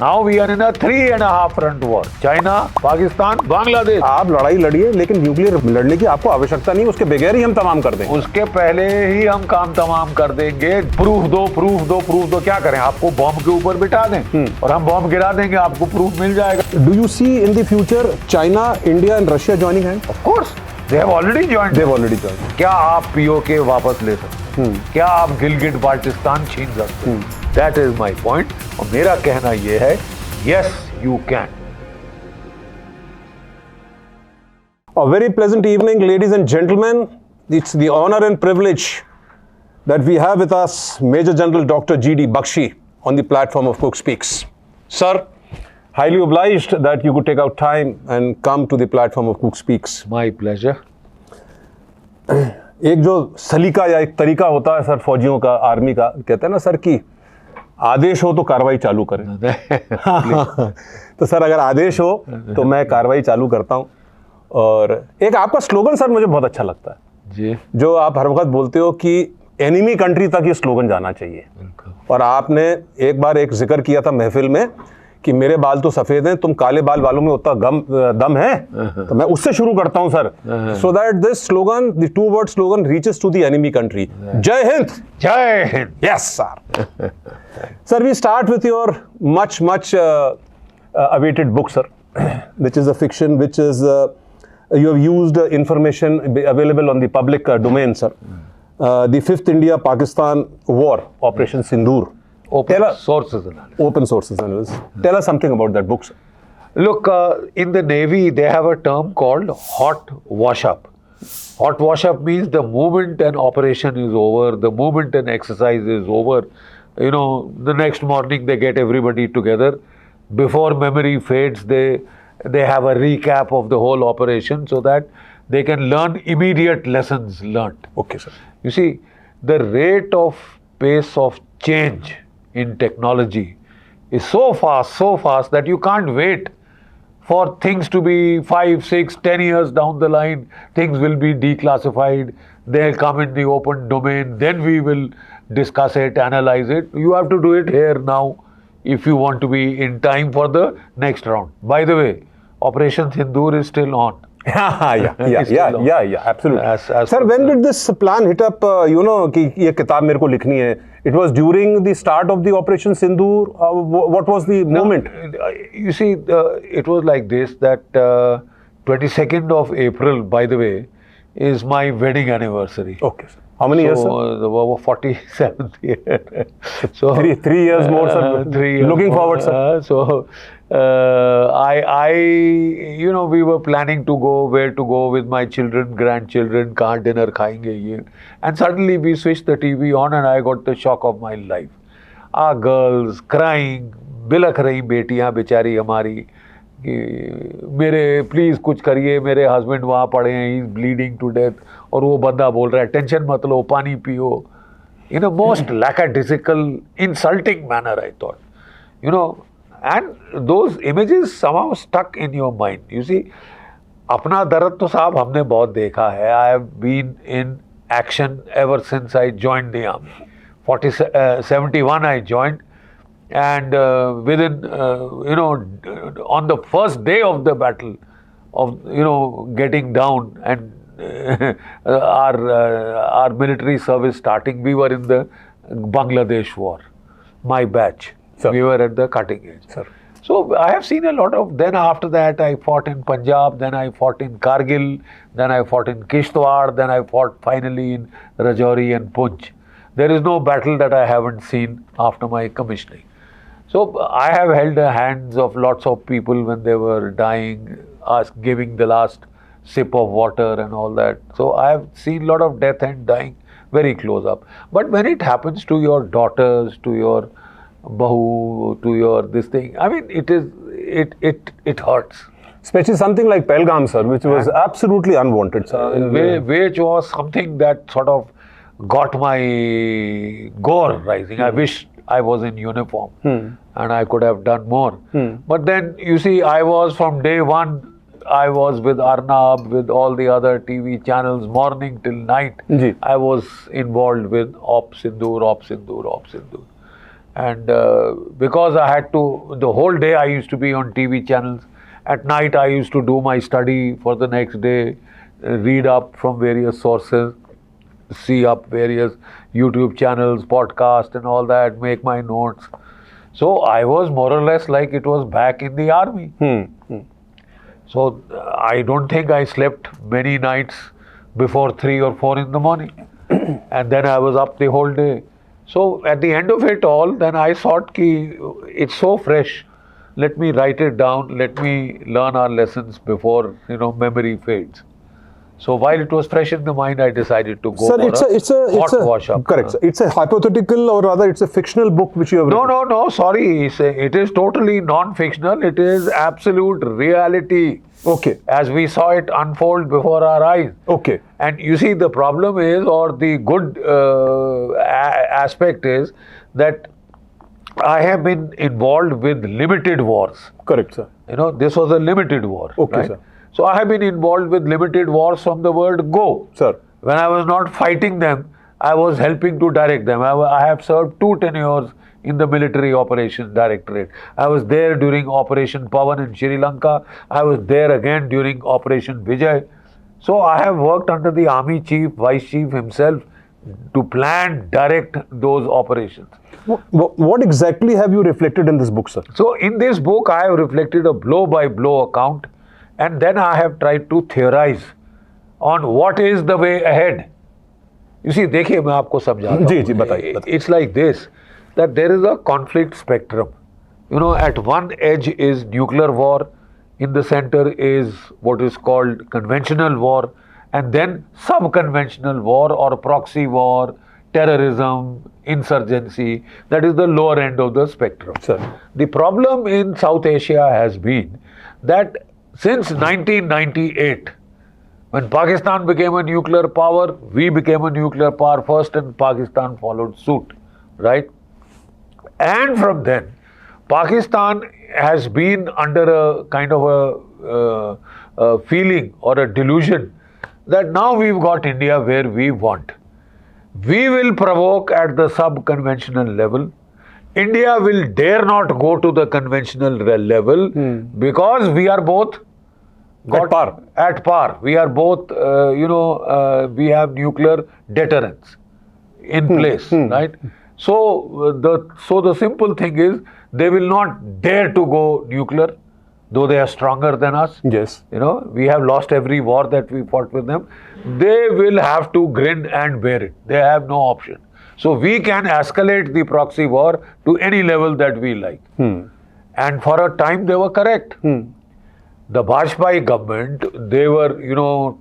Now we are in a 3.5 front war. China, Pakistan, Bangladesh. आप लड़ाई लड़िए, लेकिन nuclear लड़ने की आपको आवश्यकता नहीं, उसके बगैर ही हम तमाम कर देंगे। उसके पहले ही हम काम तमाम कर देंगे। प्रूफ दो, प्रूफ दो, प्रूफ दो। क्या करें? आपको बॉम्ब के ऊपर बिठा दें और हम बॉम्ब गिरा देंगे, आपको प्रूफ मिल जाएगा। Do you see in the future China, India and Russia joining hand? Of course they have already joined. क्या आप पीओके वापस ले सकते? क्या आप गिलगिट बाल्टिस्तान छीन सकते? That is my point. और मेरा कहना यह है, yes you can. A very pleasant evening, ladies and gentlemen. It's the honor and privilege that we have with us Major General Dr. G.D. Bakshi on the platform of Cook Speaks. Sir, highly obliged that you could take out time and come to the platform of Cook Speaks. My pleasure. एक जो सलीका या एक तरीका होता है sir फौजियों का, आर्मी का, कहते हैं ना सर कि आदेश हो तो कार्रवाई चालू करें। तो सर अगर आदेश हो तो मैं कार्रवाई चालू करता हूं। और एक आपका स्लोगन सर मुझे बहुत अच्छा लगता है जी, जो आप हर वक्त बोलते हो कि एनिमी कंट्री तक ये स्लोगन जाना चाहिए। और आपने एक बार एक जिक्र किया था महफिल में कि मेरे बाल तो सफेद हैं, तुम काले बाल वालों में उतना दम है। तो मैं उससे शुरू करता हूं sir, so that this slogan, the two word slogan reaches to the enemy country. जय हिंद। जय हिंद। Yes sir. Sir we start with your much awaited book sir, which is a fiction, which is you have used information available on the public domain sir. The 5th India Pakistan War, Operation Sindoor. Open sources analysis. Open sources analysis. Tell us something about that book sir. Look, in the Navy, they have a term called hot wash-up. Hot wash-up means the moment an operation is over, the moment an exercise is over, you know, the next morning they get everybody together. Before memory fades, they have a recap of the whole operation so that they can learn immediate lessons learnt. Okay sir. You see, the rate of pace of change in technology is so fast that you can't wait for things to be 5, 6, 10 years down the line. Things will be declassified, they'll come in the open domain, then we will discuss it, analyze it. You have to do it here now if you want to be in time for the next round. By the way, Operation Sindoor is still on. Yeah, absolutely. As Sir, when did this plan hit up, you know, कि ये किताब मेरे को लिखनी है? It was during the start of the Operation Sindoor. What was the moment? You see, it was like this, that 22nd of April, by the way, is my wedding anniversary. Okay, sir. How many years, sir? The 47th year. So three years more, sir. 3 years. Looking forward, sir. You know, we were planning to go, where to go with my children, grandchildren, कहाँ dinner खाएंगे ये. And suddenly we switched the TV on and I got the shock of my life. Our girls crying, बिलख रही बेटियाँ बेचारी हमारी कि मेरे प्लीज़ कुछ करिए, मेरे हस्बैंड वहाँ पड़े हैं, he is bleeding to death. और वो बंदा बोल रहा है टेंशन मत लो, पानी पियो, in a most lackadaisical, insulting manner, I thought. You know, and those images somehow stuck in your mind. You see, अपना दर्द तो साहब हमने बहुत देखा है. I have been in action ever since I joined the army. 71 I joined. And within, you know, on the first day of the battle, of, you know, getting down and our military service starting, we were in the Bangladesh war, my batch. Sir. We were at the cutting edge. Sir. So I have seen a lot of, then after that I fought in Punjab, then I fought in Kargil, then I fought in Kishtwar, then I fought finally in Rajouri and Poonch. There is no battle that I haven't seen after my commissioning. So I have held the hands of lots of people when they were dying, giving the last sip of water and all that. So I have seen a lot of death and dying very close up. But when it happens to your daughters, to your bahu, to your this thing, I mean, it hurts. Especially something like Pahalgam, sir, which was absolutely unwanted, sir. Which was something that sort of got my gore rising. I wish I was in uniform and I could have done more. But then, you see, I was from day one, I was with Arnab, with all the other TV channels, morning till night. I was involved with Op Sindoor. And because I had to, the whole day I used to be on TV channels. At night I used to do my study for the next day, read up from various sources, see up various YouTube channels, podcasts and all that, make my notes. So I was more or less like it was back in the army. So I don't think I slept many nights before 3 or 4 in the morning. And then I was up the whole day. So at the end of it all, then I thought ki it's so fresh. Let me write it down. Let me learn our lessons before, memory fades. So while it was fresh in the mind, I decided to go Sir, for a hot wash up. Correct. Sir. It's a hypothetical, or rather, it's a fictional book which you have written. No. Sorry, it is totally non-fictional. It is absolute reality. Okay. As we saw it unfold before our eyes. Okay. And you see, the problem is, or the good aspect is, that I have been involved with limited wars. Correct, sir. This was a limited war. Okay, right? sir. So I have been involved with limited wars from the word go. Sir. When I was not fighting them, I was helping to direct them. I have served 2 tenures in the Military Operations Directorate. I was there during Operation Pavan in Sri Lanka. I was there again during Operation Vijay. So I have worked under the Army Chief, Vice Chief himself to plan, direct those operations. What exactly have you reflected in this book, sir? So in this book, I have reflected a blow-by-blow account, and then I have tried to theorize on what is the way ahead. You see, देखिए मैं आपको समझाता हूँ. जी, बताइए. It's like this, that there is a conflict spectrum. At one edge is nuclear war, in the center is what is called conventional war, and then sub-conventional war or proxy war, terrorism, insurgency. That is the lower end of the spectrum. Sir. The problem in South Asia has been that since 1998, when Pakistan became a nuclear power, we became a nuclear power first and Pakistan followed suit, right? And from then, Pakistan has been under a kind of a feeling or a delusion that now we've got India where we want. We will provoke at the sub-conventional level. India will dare not go to the conventional level because we are both at par. At par. We are both, we have nuclear deterrence in place, right? So the simple thing is, they will not dare to go nuclear, though they are stronger than us. Yes. We have lost every war that we fought with them. They will have to grin and bear it. They have no option. So we can escalate the proxy war to any level that we like. And for a time they were correct. The Vajpayee government, they were,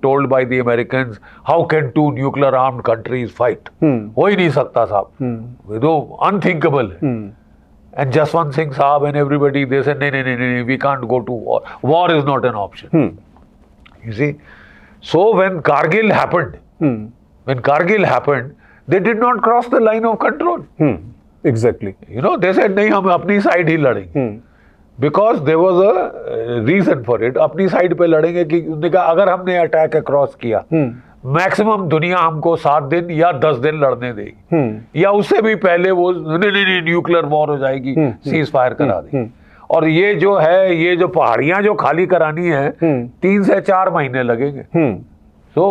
told by the Americans, how can 2 nuclear armed countries fight? हो ही नहीं सकता साहब. Unthinkable. And Jaswant Singh Saab and everybody, they said, no, we can't go to war. War is not an option. You see? So when Kargil happened, they did not cross the line of control. Exactly. They said, नहीं हम अपनी side ही लड़ेंगे. Because there was a reason for it. अपनी side पे लड़ेंगे कि उन्होंने कहा अगर हमने attack across किया, मैक्सिमम दुनिया हमको 7 दिन या 10 दिन लड़ने देगी, या उससे भी पहले वो नहीं न्यूक्लियर वॉर हो जाएगी, सीज फायर करा देगी. और ये जो पहाड़ियां जो खाली करानी है, 3 से 4 महीने लगेंगे. So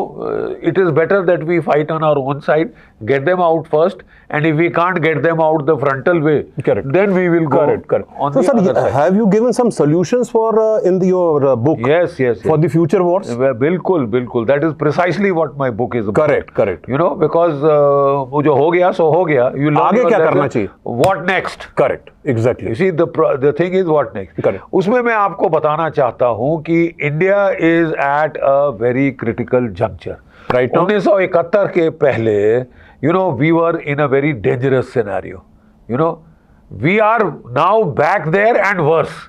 it is better that we fight on our own side, get them out first, and if we can't get them out the frontal way, then we will go on the other side. Have you given some solutions for in your book? Yes. For the future wars? बिल्कुल. That is precisely what my book is about. Correct. Because वो जो हो गया सो हो गया. You learn आगे क्या करना चाहिए? What next? Correct. Exactly. You see, the thing is what next. Correct. उसमें मैं आपको बताना चाहता हूँ कि India is at a very critical juncture. Right now? 1971 के पहले, we were in a very dangerous scenario. We are now back there and worse.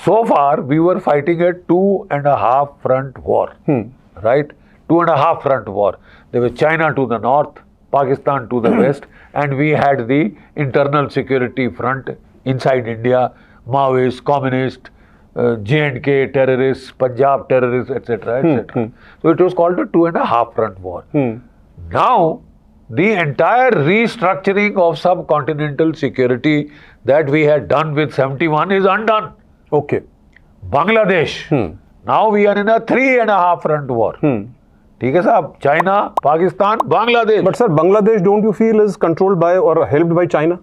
So far, we were fighting a 2.5 front war, right? 2.5 front war. There was China to the north, Pakistan to the west, and we had the internal security front inside India, Maoists, communists, J&K terrorists, Punjab terrorists, etc. So it was called a 2.5 front war. Now, the entire restructuring of subcontinental security that we had done with 71 is undone. Okay. Bangladesh. Now we are in a 3.5 front war. ठीक है साहब, China, Pakistan, Bangladesh. But sir, Bangladesh don't you feel is controlled by or helped by China?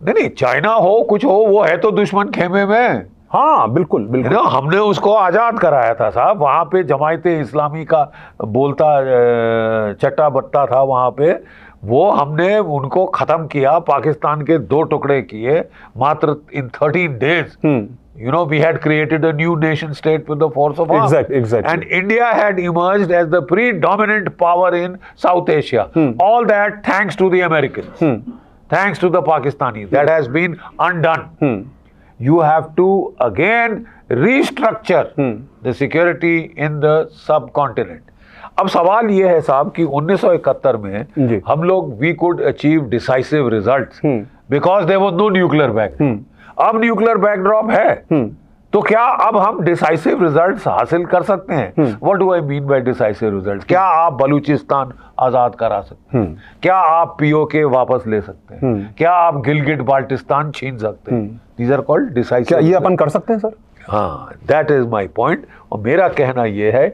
नहीं, China हो कुछ हो, वो है तो दुश्मन खेमे में. हाँ बिल्कुल बिल्कुल. हमने उसको आजाद कराया था साहब. वहां पे जमायते इस्लामी का बोलता चट्टा बट्टा था वहां पे. वो हमने उनको खत्म किया, पाकिस्तान के 2 टुकड़े किए मात्र in 13 days. You know, we had created a new nation state with the force of arms. Exactly. And India had emerged as the predominant power in South Asia. All that thanks to the Americans, thanks to the Pakistanis. That has been undone. You have to again restructure the security in the subcontinent. अब सवाल ये है साहब कि 1971 में हम लोग we could achieve decisive results because there was no nuclear backdrop. अब न्यूक्लियर बैकड्रॉप है, तो क्या अब हम डिसाइसिव रिजल्ट्स हासिल कर सकते हैं? What do I mean by decisive results? क्या आप बलूचिस्तान आजाद करा सकते हैं? क्या आप पीओके वापस ले सकते हैं? क्या आप गिलगिट बाल्टिस्तान छीन सकते हैं? These are called decisive. क्या ये अपन कर सकते हैं सर? हाँ, दैट इज माई पॉइंट. और मेरा कहना ये है,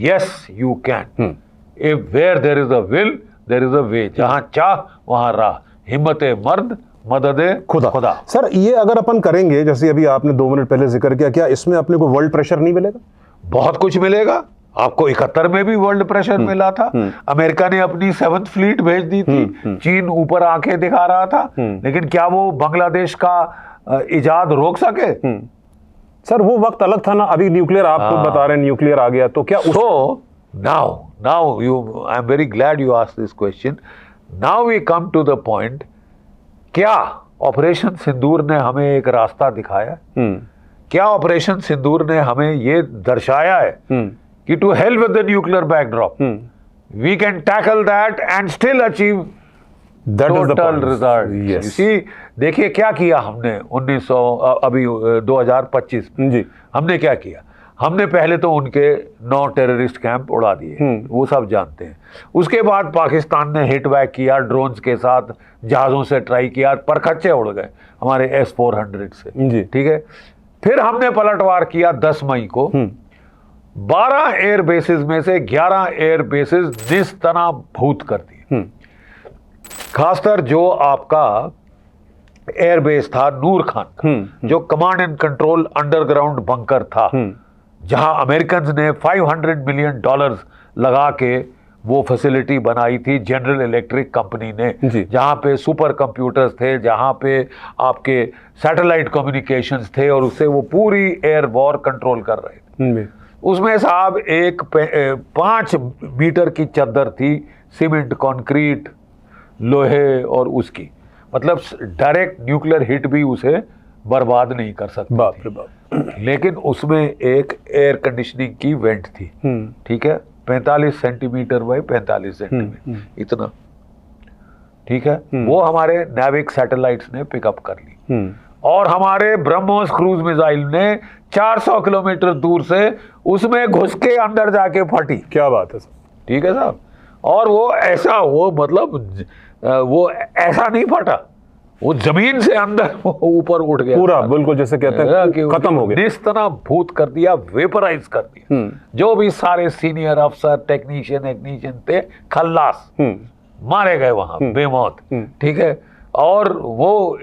yes you can. If where there is a will there is a way. जहां चाह वहां राह. हिम्मते मर्द मददे खुदा. सर ये अगर अपन करेंगे, जैसे अभी आपने 2 मिनट पहले जिक्र किया, क्या इसमें अपने को वर्ल्ड प्रेशर नहीं मिलेगा? बहुत कुछ मिलेगा आपको. 71 में भी वर्ल्ड प्रेशर मिला था. अमेरिका ने अपनी 7th फ्लीट भेज दी थी. चीन ऊपर आंखें दिखा रहा था. लेकिन क्या वो बांग्लादेश का इजाद रोक सके? सर वो वक्त अलग था ना. अभी न्यूक्लियर आप खुद बता रहे हैं न्यूक्लियर आ गया, तो क्या so now you I am very glad you asked this question. Now we come to the point, क्या ऑपरेशन सिंदूर ने हमें एक रास्ता दिखाया? क्या ऑपरेशन सिंदूर ने हमें ये दर्शाया है कि to help with the nuclear backdrop we can tackle that and still achieve total result? देखिए क्या किया हमने 2025 में. जी. हमने क्या किया? हमने पहले तो उनके 9 टेररिस्ट कैंप उड़ा दिए, वो सब जानते हैं. उसके बाद पाकिस्तान ने हिट बैक किया ड्रोन्स के साथ, जहाज़ों से ट्राई किया, परखच्चे उड़ गए हमारे S-400 से. जी. ठीक है. फिर हमने पलटवार किया 10 मई को. 12 एयर बेसिस में से 11 एयर बेसिस निस्तनाभूत कर दिए. खासकर जो आपका एयरबेस था नूर खान, जो command and control underground bunker था, जहां अमेरिकन ने $500 मिलियन लगा के वो फैसिलिटी बनाई थी जनरल इलेक्ट्रिक कंपनी ने, जहां पे सुपर कंप्यूटर्स थे, जहां पे आपके सैटेलाइट कम्युनिकेशंस थे, और उससे वो पूरी एयर वॉर कंट्रोल कर रहे थे. उसमें साहब एक 5 मीटर की चद्दर थी, सीमेंट, कंक्रीट, लोहे और उसकी, मतलब डायरेक्ट न्यूक्लियर हिट भी उसे बर्बाद नहीं कर सकती. बाप रे बाप. लेकिन उसमें एक एयर कंडीशनिंग की वेंट थी. ठीक है. 45 सेंटीमीटर बाई 45 सेंटीमीटर इतना. ठीक है. वो हमारे नेविक सैटेलाइट्स ने पिकअप कर ली. और हमारे ब्रह्मोस क्रूज मिसाइल ने 400 किलोमीटर दूर से उसमें घुस के अंदर जाके फटी. क्या बात है. ठीक है साहब. और वो ऐसा, वो मतलब वो ऐसा नहीं फटा, वो जमीन से अंदर ऊपर उठ गया पूरा, बिल्कुल जैसे कहते हैं कि खत्म हो गया. निस्तनाभूत कर दिया, वेपराइज कर दिया. जो भी सारे सीनियर अफसर, टेक्नीशियन थे, खल्लास मारे गए वहां बेमौत. ठीक है. और वो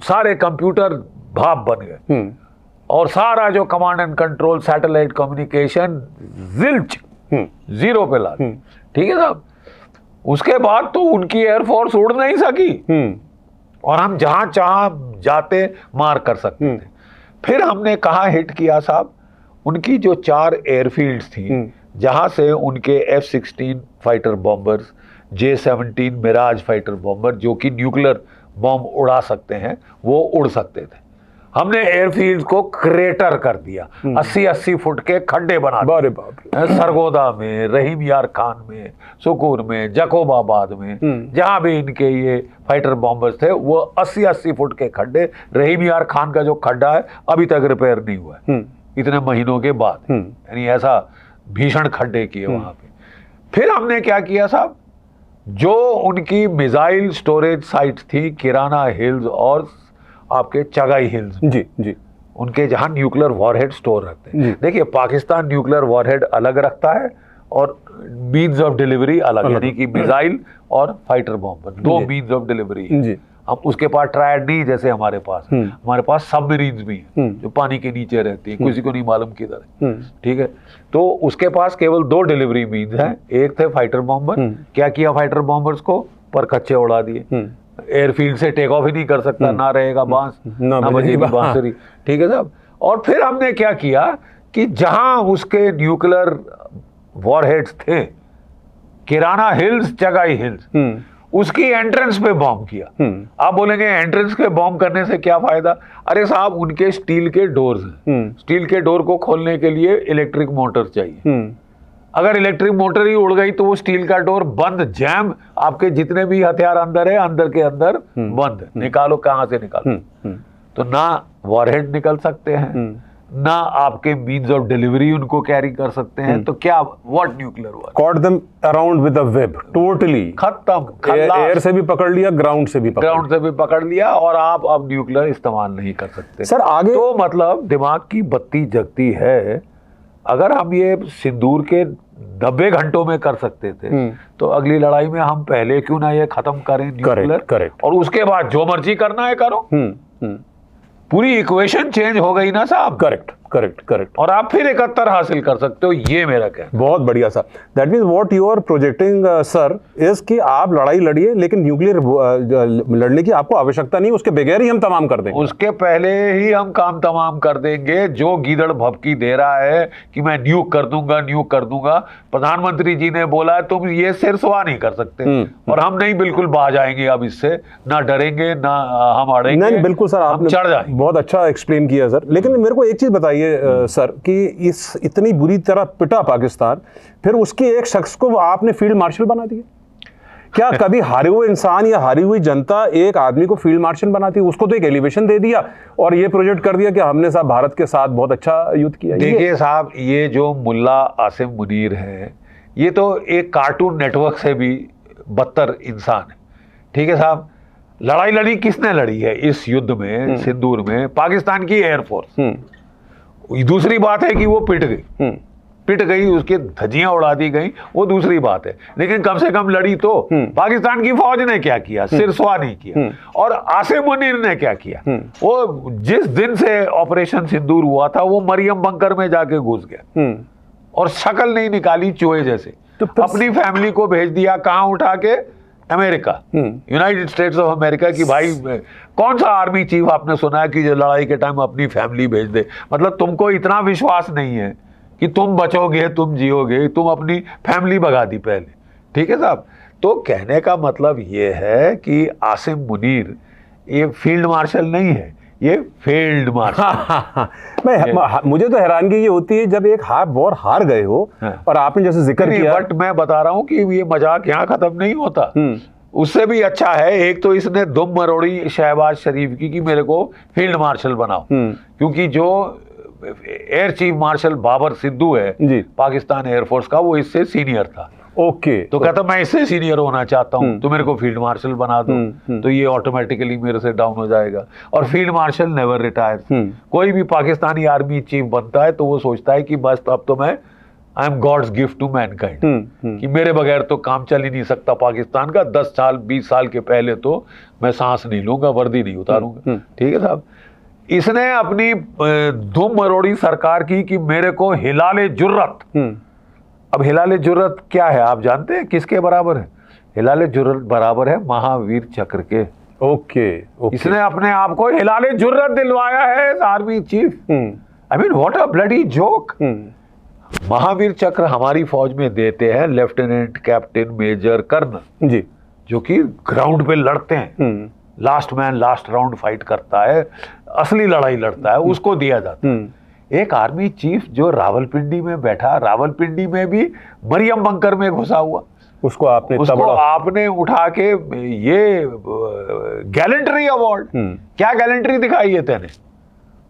सारे कंप्यूटर भाप बन गए, और सारा जो command and control satellite communication zilch, zero पे ला. ठीक है साहब. उसके बाद तो उनकी एयरफोर्स उड़ नहीं सकी, और हम जहां चाह जाते मार कर सकते थे. फिर हमने कहाँ हिट किया साहब? उनकी जो 4 एयरफील्ड्स थी, जहां से उनके F-16 fighter bombers, J-17 Mirage fighter bomber, जो कि न्यूक्लियर बॉम्ब उड़ा सकते हैं, वो उड़ सकते थे. हमने एयरफील्ड को क्रेटर कर दिया. 80-80 फुट के खड्डे बना दिए. सरगोदा में, रहीम यार खान में, सुकूर में, जकोबाबाद में, जहां भी इनके ये फाइटर बॉम्बर्स थे, वो 80-80 फुट के खड्डे. रहीम यार खान का जो खड्डा है अभी तक रिपेयर नहीं हुआ है, इतने महीनों के बाद. यानी ऐसा भीषण खड्डे किए वहां पे. फिर हमने क्या किया साहब? जो उनकी मिसाइल स्टोरेज साइट्स थी किराना हिल्स और आपके चगाई हिल्स, जी जी, उनके जहां न्यूक्लियर वॉरहेड स्टोर रखते हैं। देखिए पाकिस्तान न्यूक्लियर वॉरहेड अलग रखता है और मीन्स ऑफ डिलीवरी अलग, यानी कि मिसाइल और फाइटर बॉम्ब, दो मीन्स ऑफ डिलीवरी है। जी, अब उसके पास ट्रायड नहीं जैसे हमारे पास है। हमारे पास सबमरीन्स भी हैं जो पानी के नीचे रहती हैं, किसी को नहीं मालूम किधर है, ठीक है। तो उसके पास केवल दो डिलीवरी मीन्स हैं, एक थे फाइटर बॉम्बर। क्या किया फाइटर बॉम्बर्स को? पर कच्चे उड़ा दिए। एयरफील्ड से टेक ऑफ ही नहीं कर सकता, ना रहेगा बांस ना बजेगी बांसुरी, ठीक है साहब। और फिर हमने क्या किया कि जहां उसके न्यूक्लियर वॉरहेड्स थे, किराना हिल्स, चगाई हिल्स, उसकी एंट्रेंस पे बॉम्ब किया। आप बोलेंगे एंट्रेंस पे बॉम्ब करने से क्या फायदा? अरे साहब उनके स्टील के डोर्स हैं, स्टील के डोर को खोलने के लिए इलेक्ट्रिक मोटर चाहिए। अगर इलेक्ट्रिक मोटर ही उड़ गई तो वो स्टील का डोर बंद, जैम, आपके जितने भी हथियार अंदर है अंदर के अंदर बंद, निकालो कहां से निकालो। तो ना वॉरहेड निकल सकते हैं, ना आपके मीन्स ऑफ डिलीवरी उनको कैरी कर सकते हैं। तो क्या what nuclear war? Caught them around with a web, totally खत्म। एयर से भी पकड़ लिया, ग्राउंड से भी पकड़ लिया और आप अब न्यूक्लियर इस्तेमाल नहीं कर सकते। सर आगे तो मतलब दिमाग की बत्ती जगती है। अगर हम ये सिंदूर के 90 घंटों में कर सकते थे तो अगली लड़ाई में हम पहले क्यों ना ये खत्म करें न्यूक्लियर, करेक्ट, और उसके बाद जो मर्जी करना है करो। पूरी इक्वेशन चेंज हो गई ना साहब। करेक्ट करेक्ट करेक्ट, और आप फिर 71 हासिल कर सकते हो, ये मेरा कहना। बहुत बढ़िया sir. That means what you are projecting sir is कि आप लड़ाई लड़िए लेकिन न्यूक्लियर लड़ने की आपको आवश्यकता नहीं, उसके बगैर ही हम तमाम कर देंगे। उसके पहले ही हम काम तमाम कर देंगे। जो गीदड़ भभकी दे रहा है कि मैं न्यूक कर दूंगा, न्यूक कर दूंगा, प्रधानमंत्री जी ने बोला है तुम ये सिरसवा नहीं कर सकते। और हम नहीं, बिल्कुल बाज आएंगे अब इससे, ना डरेंगे ना हम अड़ेंगे। नहीं बिल्कुल सर, आपने चढ़ जाएंगे। बहुत अच्छा एक्सप्लेन किया सर। लेकिन मेरे को एक चीज बताइए सर कि इस इतनी बुरी तरह पिटा पाकिस्तान, फिर उसके एक शख्स को आपने फील्ड मार्शल बना दिया। क्या कभी हारे हुए इंसान या हारी हुई जनता एक आदमी को फील्ड मार्शल बनाती है? उसको तो एक एलिवेशन दे दिया और ये प्रोजेक्ट कर दिया कि हमने साहब भारत के साथ बहुत अच्छा युद्ध किया। देखिए साहब, ये जो मुल्ला आसिम मुनीर है, ये तो एक कार्टून नेटवर्क से भी बदतर इंसान है, ठीक है साहब। लड़ाई लड़ी किसने लड़ी है इस युद्ध में, सिंदूर में? पाकिस्तान की एयरफोर्स। दूसरी बात है कि वो पिट गई, उसके धज्जियां उड़ा दी गई, वो दूसरी बात है। लेकिन कम से कम लड़ी तो। पाकिस्तान की फौज ने क्या किया? सिरसवा नहीं किया। और आसिम मुनीर ने क्या किया? वो जिस दिन से ऑपरेशन सिंदूर हुआ था वो मरियम बंकर में जाके घुस गया और शक्ल नहीं निकाली चूहे जैसे। तो अपनी फैमिली को भेज दिया, कहां उठा के? America, United states of America की। भाई कौन सा आर्मी चीफ आपने सुना है कि जो लड़ाई के टाइम अपनी फैमिली भेज दे? मतलब तुमको इतना विश्वास नहीं है कि तुम बचोगे, तुम जियोगे, तुम अपनी फैमिली भगा दी पहले, ठीक है साहब। तो कहने का मतलब ये है कि आसिम मुनीर ये फील्ड मार्शल नहीं है, ये फील्ड मार्शल। मुझे तो हैरानगी ये होती है जब एक वॉर हार गए हो और आपने जैसे जिक्र किया। बट मैं बता रहा हूं कि ये मजाक यहाँ खत्म नहीं होता। उससे भी अच्छा है, एक तो इसने दुम मरोड़ी शहबाज शरीफ की मेरे को फील्ड मार्शल बनाओ, क्योंकि जो air chief marshal Babar Sidhu है पाकिस्तान एयरफोर्स का, वो इससे सीनियर था। ओके, तो कहता मैं इससे सीनियर होना चाहता हूं, तो मेरे को फील्ड मार्शल बना दो। तो ये ऑटोमेटिकली मेरे से डाउन हो जाएगा। और फील्ड मार्शल नेवर रिटायर। कोई भी पाकिस्तानी आर्मी चीफ बनता है तो वो सोचता है कि बस अब तो मैं I am God's gift to mankind, कि मेरे बगैर तो काम चल ही नहीं सकता पाकिस्तान का। 10 साल 20 साल के पहले तो मैं सांस नहीं लूंगा, वर्दी नहीं उतारूंगा, ठीक है साहब। इसने अपनी धूम मरोड़ी सरकार की कि मेरे को हिलाले जुर्रत। अब हिलाले जुर्रत क्या है आप जानते हैं? किसके बराबर है? हिलाले जुर्रत बराबर है महावीर चक्र के। ओके, इसने अपने आप को हिलाले जुर्रत दिलवाया है army chief. I mean what a bloody joke. Mahavir चक्र हमारी फौज में देते हैं लेफ्टिनेंट, कैप्टन, मेजर, कर्नल जी, जो कि ग्राउंड पे लड़ते हैं। Last man last round fight करता है, असली लड़ाई लड़ता है, उसको दिया जाता है। एक आर्मी चीफ जो रावलपिंडी में बैठा, रावलपिंडी में भी मरियम बंकर में घुसा हुआ, उसको आपने उठा के ये गैलेंट्री अवार्ड। क्या गैलेंट्री दिखाई है तेने?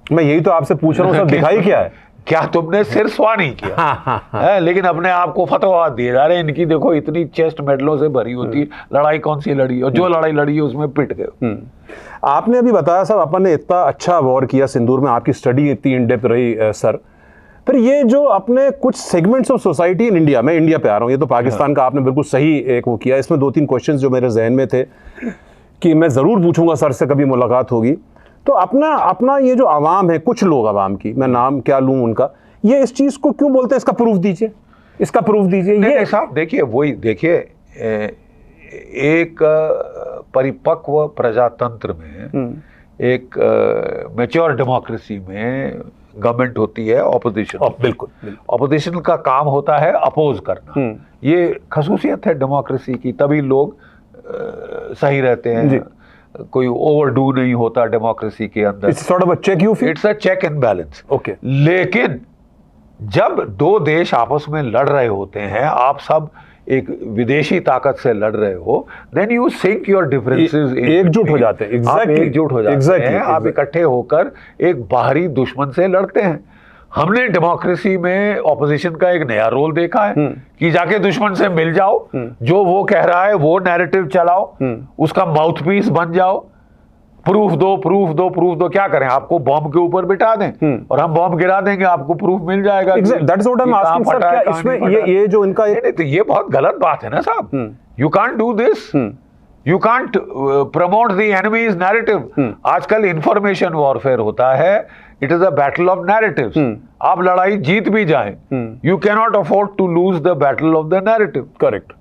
मैं यही तो आपसे पूछ रहा हूँ सर, दिखाई क्या है? क्या तुमने सिरस्वा नहीं किया है, लेकिन अपने आप को फतवा दिए जा रहे, इनकी देखो इतनी चेस्ट मेडलों से भरी होती है, लड़ाई कौन सी लड़ी, और जो लड़ाई लड़ी है उसमें पिट गए। आपने अभी बताया साहब अपन ने इतना अच्छा वॉर किया सिंदूर में, आपकी स्टडी इतनी इन डेप्थ रही सर, फिर ये जो अपने कुछ segments of society in India, मैं इंडिया पे आ रहा हूँ, ये तो पाकिस्तान का आपने बिल्कुल सही एक वो किया, इसमें 2-3 क्वेश्चंस जो मेरे जहन में थे कि मैं ज़रूर पूछूंगा सर से कभी मुलाकात होगी। तो अपना ये जो आवाम है, कुछ लोग आवाम की, मैं नाम क्या लूँ उनका, ये इस चीज़ को क्यों बोलते हैं, इसका प्रूफ दीजिए, इसका प्रूफ दीजिए। ये साहब देखिए, वही देखिए, एक परिपक्व प्रजातंत्र में, एक मैच्योर डेमोक्रेसी में गवर्नमेंट होती है ऑपोजिशन। बिल्कुल। ऑपोजिशन का काम होता है अपोज करना, ये खसूसियत है डेमोक्रेसी की, तभी लोग सही रहते हैं, कोई ओवरडू नहीं होता डेमोक्रेसी के अंदर। It's sort of a check, you feel it's a check and balance. Okay. लेकिन जब दो देश आपस में लड़ रहे होते हैं, आप सब एक विदेशी ताकत से लड़ रहे हो, then you sink your differences, एकजुट हो जाते हैं। आप एकजुट हो जाते हैं, आप इकट्ठे होकर एक बाहरी दुश्मन से लड़ते हैं। हमने डेमोक्रेसी में ऑपोजिशन का एक नया रोल देखा है कि जाके दुश्मन से मिल जाओ, जो वो कह रहा है वो नैरेटिव चलाओ, उसका माउथपीस बन जाओ, प्रूफ दो। क्या करें, आपको बॉम्ब के ऊपर बिठा दें और हम बॉम्ब गिरा देंगे, आपको प्रूफ मिल जाएगा। That's what I am asking sir, क्या इसमें ये जो इनका तो ये बहुत गलत बात है ना साहब। You can't do this, you can't promote the enemy's narrative. आजकल इंफॉर्मेशन वॉरफेयर होता है, it is a battle of narratives. आप लड़ाई जीत भी जाएं, you cannot afford to lose the battle of the narrative. Correct.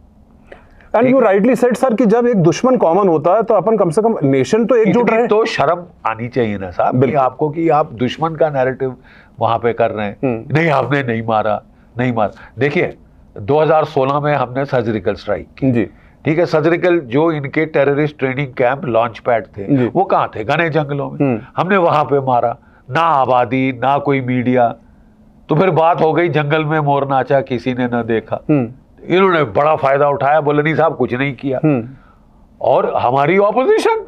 And you rightly said sir कि जब एक दुश्मन कॉमन होता है तो अपन कम से कम नेशन तो एकजुट रहे। तो शर्म आनी चाहिए ना साहब कि आपको, कि आप दुश्मन का नैरेटिव वहां पे कर रहे हैं। नहीं, आपने नहीं मारा। देखिए 2016 में हमने सर्जिकल स्ट्राइक की, जी ठीक है। सर्जिकल जो इनके terrorist training camp launch pad थे, वो कहाँ थे? घने जंगलों में। हमने वहां पे मारा, ना आबादी ना कोई मीडिया। तो फिर बात हो गई जंगल में मोर नाचा किसी ने ना देखा। इन्होंने बड़ा फायदा उठाया, बोले नहीं साहब कुछ नहीं किया। और हमारी ऑपोजिशन,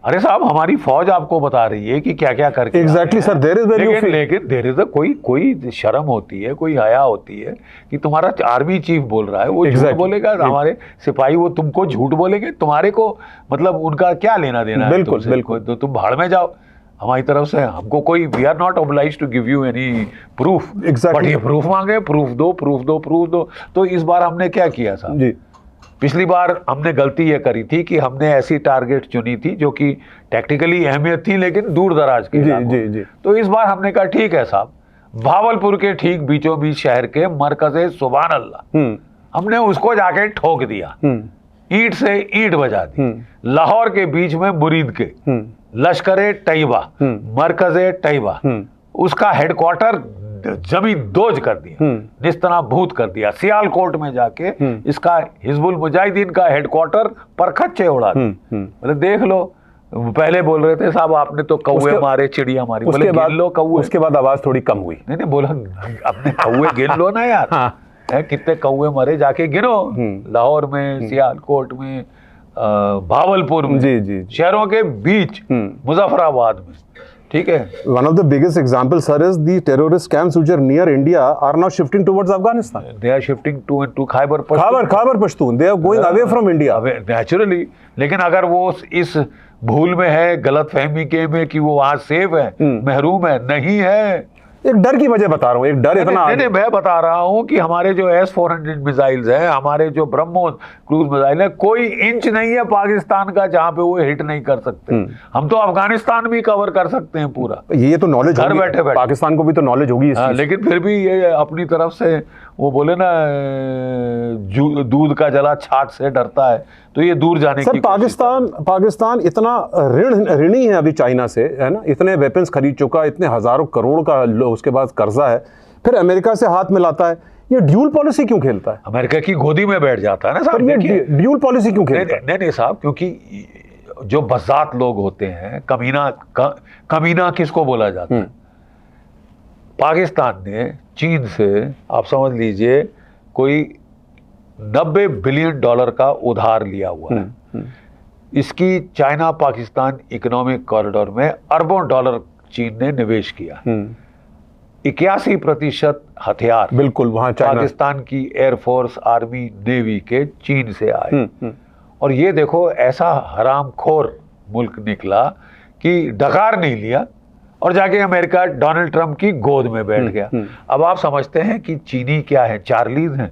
अरे साहब हमारी फौज आपको बता रही है कि क्या क्या करके। Exactly sir, there is very, लेकिन देयर इज कोई शर्म होती है, कोई हया होती है कि तुम्हारा आर्मी चीफ बोल रहा है, वो झूठ बोलेगा, हमारे सिपाही वो तुमको झूठ बोलेंगे, तुम्हारे को मतलब उनका क्या लेना देना है? बिल्कुल। तो तुम भाड़ में जाओ। हमारी तरफ से हमको कोई, we are not obliged to give you any proof. But ये प्रूफ मांगे, प्रूफ दो। तो इस बार हमने क्या किया साहब जी? पिछली बार हमने गलती ये करी थी कि हमने ऐसी टारगेट चुनी थी जो कि टैक्टिकली अहमियत थी लेकिन दूर दराज के जी। तो इस बार हमने कहा ठीक है साहब, भावलपुर के ठीक बीचों बीच शहर के मरकज़े सुभान अल्लाह, हमने उसको जाके ठोक दिया, ईंट से ईंट बजा दी। लाहौर के बीच में मुरीद के लश्करे तैयबा, मरकज़े तैयबा, उसका हेडक्वार्टर जमीन दोज कर दिया, निस्तनाबूत कर दिया। सियालकोट में जाके इसका हिजबुल मुजाहिदीन का हेडक्वार्टर पर खच्चे उड़ा दिए। मतलब देख लो, पहले बोल रहे थे साहब आपने तो कौवे मारे, चिड़िया मारी, बोले गिन लो कौवे। उसके बाद आवाज थोड़ी कम हुई। नहीं बोला अपने कौवे गिन लो ना यार। है कितने कौवे मरे जाके गिनो, लाहौर में, सियालकोट में, भावलपुर में, जी शहरों के बीच, मुजफ्फराबाद में, ठीक है। One of the biggest examples, sir, is the terrorist camps which are near India are now shifting towards Afghanistan. They are shifting to Khyber Pakhtunkhwa. Khyber Pakhtunkhwa. They are going away from India. Naturally, लेकिन अगर वो इस भूल में है, गलत फहमी के में कि वो वहाँ सेफ है, महरूम है, नहीं है। एक डर की वजह बता रहा हूँ, एक डर इतना नहीं, मैं बता रहा हूँ कि हमारे जो S-400 मिसाइल्स हैं, हमारे जो ब्रह्मोस क्रूज मिसाइल है, कोई इंच नहीं है पाकिस्तान का जहाँ पे वो हिट नहीं कर सकते। हम तो अफगानिस्तान भी कवर कर सकते हैं पूरा। ये तो नॉलेज घर बैठे पाकिस्तान को भी तो नॉलेज होगी। लेकिन फिर भी ये अपनी तरफ से वो बोले ना, दूध का जला छाछ से डरता है, तो ये दूर जाने की पाकिस्तान इतना ऋणी है अभी चाइना से, है ना, इतने वेपन्स खरीद चुका, इतने हजारों करोड़ का उसके बाद कर्जा है, फिर अमेरिका से हाथ मिलाता है। ये ड्यूल पॉलिसी क्यों खेलता है? अमेरिका की गोदी में बैठ जाता है ना साहब। ये ड्यूल पॉलिसी क्यों खेलता है? नहीं साहब, क्योंकि जो बज़ात लोग होते हैं, कमीना किसको बोला जाता है? पाकिस्तान ने चीन से, आप समझ लीजिए, कोई $90 बिलियन का उधार लिया हुआ है। इसकी चाइना पाकिस्तान इकोनॉमिक कॉरिडोर में अरबों डॉलर चीन ने निवेश किया। 81% हथियार बिल्कुल वहां चाइना। पाकिस्तान की एयरफोर्स, आर्मी, नेवी के चीन से आए। और ये देखो ऐसा हरामखोर मुल्क निकला कि डकार नहीं लिया और जाके अमेरिका डोनाल्ड ट्रंप की गोद में बैठ गया। अब आप समझते हैं कि चीनी क्या है, चार्लीज हैं।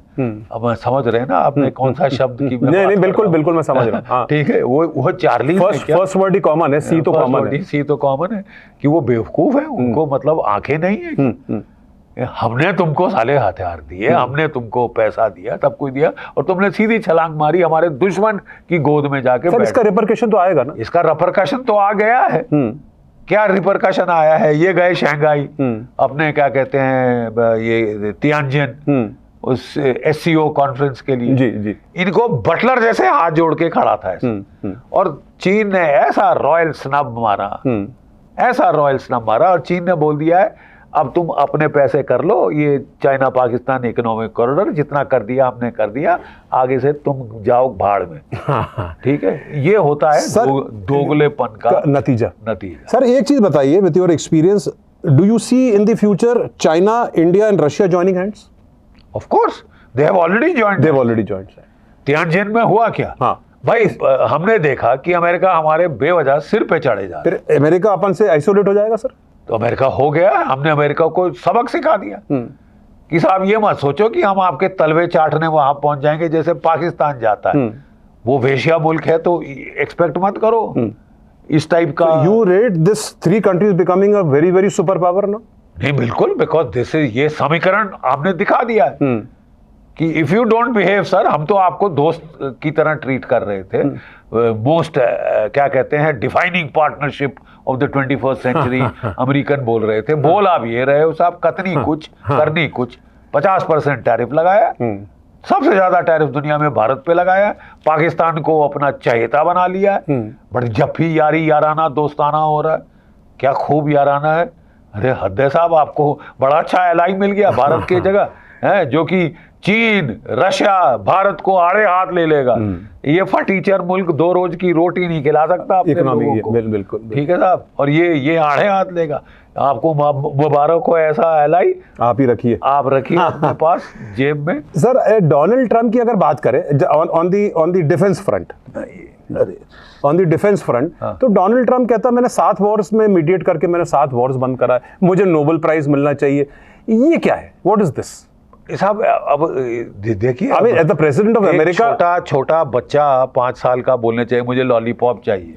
अब समझ रहे हैं ना आपने कौन सा शब्द की मैं नहीं बात कर बिल्कुल रहा हूं? बिल्कुल मैं समझ रहा हूँ। हाँ। ठीक है, वो चार्लीज ने क्या, फर्स्ट वर्ड ही कॉमन है, सी तो कॉमन है। सी तो कॉमन है कि वो बेवकूफ है, उनको मतलब आंखें नहीं है। हमने तुमको साले हथियार दिए, हमने तुमको पैसा दिया, सब कुछ दिया, और तुमने सीधी छलांग मारी हमारे दुश्मन की गोद में जाके सर बैठ इसका रिपरकशन तो आएगा ना? इसका रिपरकशन तो आ गया है। क्या रिपरकशन आया है? ये गए शंघाई अपने क्या कहते हैं ये तियानजिन उस SCO कॉन्फ्रेंस के लिए। जी जी। इनको बटलर जैसे हाथ जोड़ के खड़ा था ऐसे। और चीन ने ऐसा रॉयल स्नब मारा, ऐसा रॉयल स्नब मारा, और चीन ने बोल दिया है अब तुम अपने पैसे कर लो, ये चाइना पाकिस्तान इकोनॉमिक कॉरिडोर जितना कर दिया हमने कर दिया, आगे से तुम जाओ भाड़ में। ठीक है, ये होता है दोगलेपन का नतीजा। नतीजा। सर एक चीज बताइए, with your experience, do you see in the future China, India and Russia joining hands? Of course they have already joined. Tianjin में हुआ क्या? हाँ भाई हमने देखा कि अमेरिका हमारे बेवजह सिर पे चढ़े जा रहा है। फिर अमेरिका अपन से आइसोलेट हो जाएगा सर? तो अमेरिका हो गया, हमने अमेरिका को सबक सिखा दिया कि साहब ये मत सोचो कि हम आपके तलवे चाटने वहां पहुंच जाएंगे जैसे पाकिस्तान जाता है। वो वेश्या मुल्क है तो एक्सपेक्ट मत करो इस टाइप का। You rate this 3 countries becoming a very very super power ना? नहीं बिल्कुल, बिकॉज दिस इज, ये समीकरण आपने दिखा दिया है कि if you don't behave sir, हम तो आपको दोस्त की तरह ट्रीट कर रहे थे। मोस्ट क्या कहते हैं defining partnership of the 21st century American बोल रहे थे। बोल आप ये रहे हो साहब, कतनी कुछ करनी कुछ। 50% टैरिफ लगाया, सबसे ज्यादा टैरिफ दुनिया में भारत पे लगाया, पाकिस्तान को अपना चहेता बना लिया है। बट जब भी यारी याराना दोस्ताना हो रहा है, क्या खूब याराना है। अरे हद है साहब, आपको बड़ा अच्छा एलाई मिल गया भारत की जगह है, जो कि चीन, रशिया भारत को आड़े हाथ ले लेगा। ये फटीचर मुल्क 2 रोज की रोटी नहीं खिला सकता अपने लोगों को। बिल्कुल। ठीक है साहब, और ये आड़े हाथ लेगा। आपको मुबारक को ऐसा एलाई आप ही रखिए, आप रखिए अपने पास जेब में। सर डोनाल्ड ट्रंप की अगर बात करें on the defence front, on the defence front, तो डोनाल्ड ट्रंप कहता है मैंने 7 वॉर्स में मीडिएट करके मैंने 7 वॉर्स बंद करा है, मुझे नोबेल प्राइज मिलना चाहिए। ये क्या है? What is this? साहब अब देखिए, as the president of America, छोटा बच्चा 5 साल का बोलने चाहिए मुझे लॉलीपॉप चाहिए।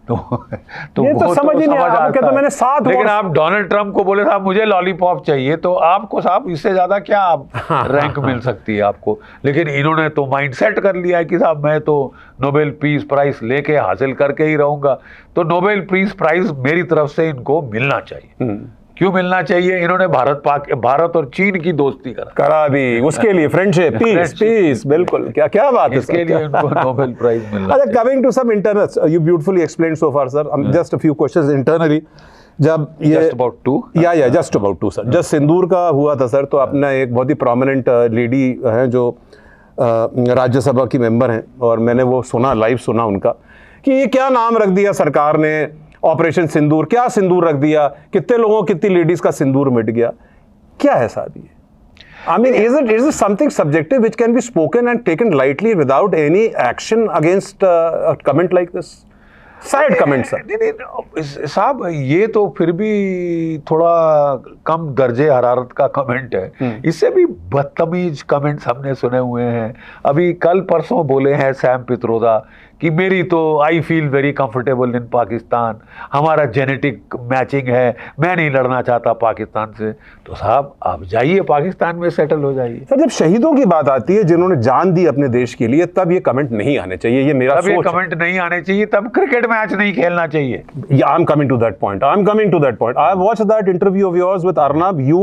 तो ये तो समझ ही नहीं आता। कहता मैंने 7 लेकिन आप डोनाल्ड ट्रंप को बोले साहब मुझे लॉलीपॉप चाहिए, तो आपको साहब इससे ज्यादा क्या रैंक मिल सकती है आपको। लेकिन इन्होंने तो माइंड सेट कर लिया है कि साहब मैं तो नोबेल पीस प्राइज लेके हासिल करके ही रहूंगा। तो नोबेल पीस प्राइज मेरी तरफ से इनको मिलना चाहिए। क्यों मिलना चाहिए? इन्होंने भारत और चीन की दोस्ती करा दी, उसके लिए फ्रेंडशिप, पीस, बिल्कुल। क्या बात है, इसके लिए उनको नोबेल प्राइज मिलना। अच्छा, coming to some internals, you beautifully explained so far sir. Just a few questions internally. जब ये जस्ट अबाउट टू सर, जब सिंदूर का हुआ था सर, तो अपना एक बहुत ही प्रोमिनेंट लेडी है जो राज्यसभा की मेंबर हैं, और मैंने वो सुना, लाइव सुना उनका, कि ये क्या नाम रख दिया सरकार ने, ऑपरेशन सिंदूर। क्या सिंदूर रख दिया, कितने लोगों, कितनी लेडीज का सिंदूर मिट गया। क्या है शादी? I mean, is it something subjective which can be spoken and taken lightly without any action against a comment like this? Sad comment, sir. नहीं साहब, ये तो फिर भी थोड़ा कम दर्जे हरारत का कमेंट है। इससे भी बदतमीज कमेंट्स हमने सुने हुए हैं। अभी कल परसों बोले हैं सैम पित्रोदा कि मेरी तो I feel very comfortable in Pakistan, हमारा जेनेटिक मैचिंग है, मैं नहीं लड़ना चाहता पाकिस्तान से। तो साहब आप जाइए पाकिस्तान में सेटल हो जाइए। सर जब शहीदों की बात आती है जिन्होंने जान दी अपने देश के लिए, तब ये कमेंट नहीं आने चाहिए। ये मेरा सोच है। तब ये कमेंट नहीं आने चाहिए, तब क्रिकेट मैच नहीं खेलना चाहिए। I am coming to that point. I have watched that interview of yours with Arnab, you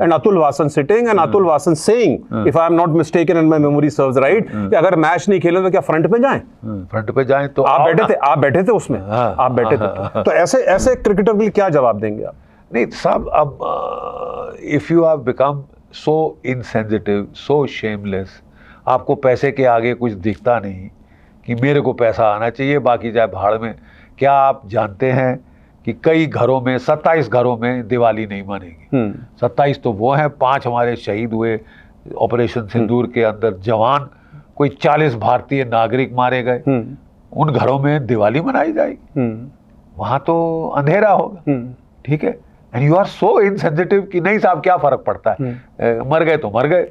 and Atul Wasan sitting, and Atul Wasan saying, if I am not mistaken and my memory serves right, कि अगर match नहीं खेले तो क्या front पे जाएं? Front पे जाएं तो आप बैठे थे उसमें। आप बैठे थे, तो ऐसे क्रिकेटर के लिए क्या जवाब देंगे आप? नहीं साहब, अब if you have become so insensitive, so shameless, आपको पैसे के आगे कुछ दिखता नहीं कि मेरे को पैसा आना चाहिए, बाकी जाए भाड़ में। क्या आप जानते हैं कि कई घरों में 27 घरों में दिवाली नहीं मनेगी। 27 तो वो हैं, 5 हमारे शहीद हुए ऑपरेशन सिंदूर के अंदर जवान, कोई 40 भारतीय नागरिक मारे गए, उन घरों में दिवाली मनाई जाएगी? वहां तो अंधेरा होगा। ठीक है, and you are so insensitive कि नहीं साहब क्या फर्क पड़ता है, मर गए तो मर गए,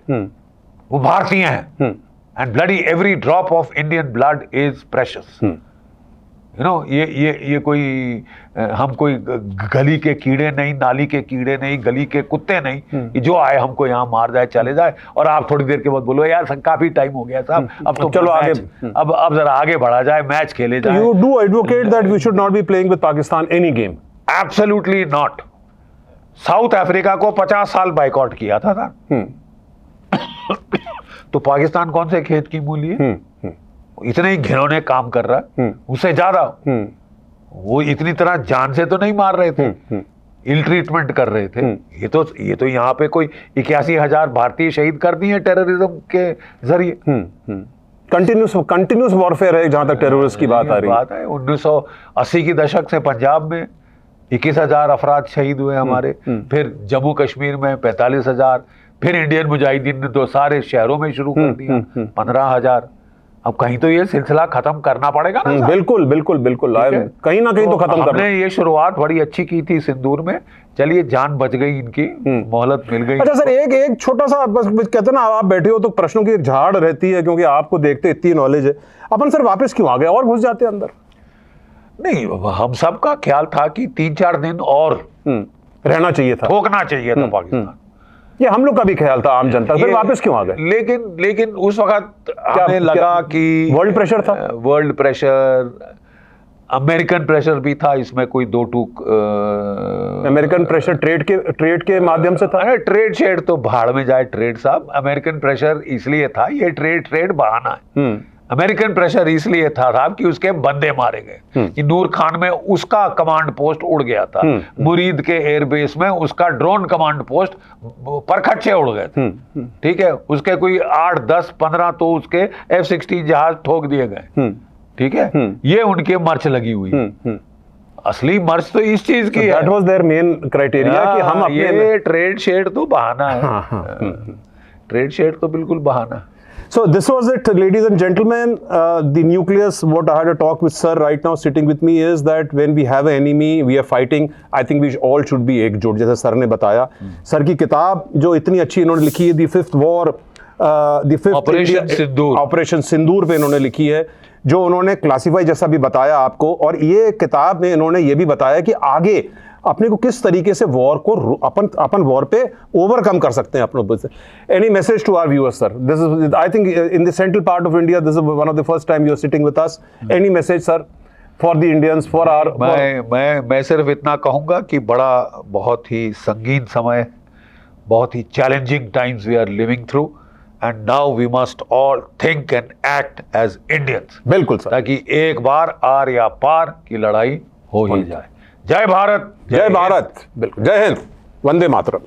वो भारतीय हैं, and bloody every drop of Indian blood is precious. You know, ये कोई हम कोई गली के कीड़े नहीं, नाली के कीड़े नहीं, गली के कुत्ते नहीं कि जो आए हमको यहाँ मार जाए चले जाए, और आप थोड़ी देर के बाद बोलो यार काफी टाइम हो गया साहब, अब तो चलो आगे, अब जरा आगे बढ़ा जाए, मैच खेले जाए। You do advocate that we should not be playing with Pakistan any game? Absolutely not. South Africa को 50 साल बाइकआउट किया था तो पाकिस्तान कौन से खेत की मूली है? इतने ही घिनौने काम कर रहा है, उससे ज्यादा वो इतनी तरह जान से तो नहीं मार रहे थे, इल ट्रीटमेंट कर रहे थे। ये तो यहाँ पे कोई 81,000 भारतीय शहीद कर दिए टेररिज्म के जरिए। कंटिन्यूस वॉरफेयर है जहां तक टेररिस्ट की बात आ रही है। 1980 की दशक से पंजाब में 21,000 अफराद शहीद हुए हमारे, फिर जम्मू कश्मीर में 45,000, फिर इंडियन मुजाहिदीन ने तो सारे शहरों में शुरू कर दिया 15,000। अब कहीं तो ये सिलसिला खत्म करना पड़ेगा ना। बिल्कुल बिल्कुल बिल्कुल, कहीं ना कहीं तो खत्म करना। हमने ये शुरुआत बड़ी अच्छी की थी सिंदूर में, चलिए जान बच गई इनकी, मोहलत मिल गई। अच्छा सर, एक छोटा सा, बस कहते ना आप बैठे हो तो प्रश्नों की एक झाड़ रहती है, क्योंकि आपको देखते इतनी नॉलेज है। अपन सर वापस क्यों आ गए और घुस जाते अंदर? नहीं, हम सबका ख्याल था कि 3-4 दिन और रहना चाहिए था, ठोकना चाहिए था पाकिस्तान। ये हम लोग का भी ख्याल था, आम जनता। फिर वापस क्यों आ गए? लेकिन उस वक्त हमें लगा कि वर्ल्ड प्रेशर था, वर्ल्ड प्रेशर, अमेरिकन प्रेशर भी था, इसमें कोई दो टूक। अमेरिकन प्रेशर ट्रेड के माध्यम से था। ट्रेड शेड तो भाड़ में जाए ट्रेड साहब, अमेरिकन प्रेशर इसलिए था, ये ट्रेड बहाना है। अमेरिकन प्रेशर इसलिए था साहब कि उसके बंदे मारे गए, कि नूर खान में उसका कमांड पोस्ट उड़ गया था, मुरीद के एयरबेस में उसका ड्रोन कमांड पोस्ट पर खच्चे उड़ गए थे। ठीक है, उसके कोई 8, 10, 15 तो उसके F-16 जहाज ठोक दिए गए। ठीक है, ये उनके मर्च लगी हुई। असली मर्च तो इस चीज की है, that was there main criteria कि हम अपने, ये ट्रेड शेड तो बहाना है। ट्रेड शेड तो बिल्कुल बहाना है। So this was it, ladies and gentlemen. The nucleus, what I had a talk with sir right now sitting with me, is that when we have an enemy, we are fighting. I think we all should be एकजुट, जैसे sir ने बताया। Sir की किताब जो इतनी अच्छी इन्होंने लिखी है, the fifth war, the fifth operation Sindoor पे इन्होंने लिखी है, जो उन्होंने क्लासीफाई जैसा भी बताया आपको। और ये किताब में इन्होंने ये भी बताया कि आगे अपने को किस तरीके से वॉर को अपन वॉर पे ओवरकम कर सकते हैं अपनों से। Any message to our viewers sir? This is, I think in the central part of India, this is one of the first time you are sitting with us. Any message sir for the Indians, for our? मैं सिर्फ इतना कहूंगा कि बहुत ही संगीन समय, बहुत ही challenging times we are living through, and now we must all think and act as Indians. बिल्कुल सर, ताकि एक बार आर या पार की लड़ाई हो ही जाए। जय भारत, जय भारत, बिल्कुल, जय हिंद, वंदे मातरम।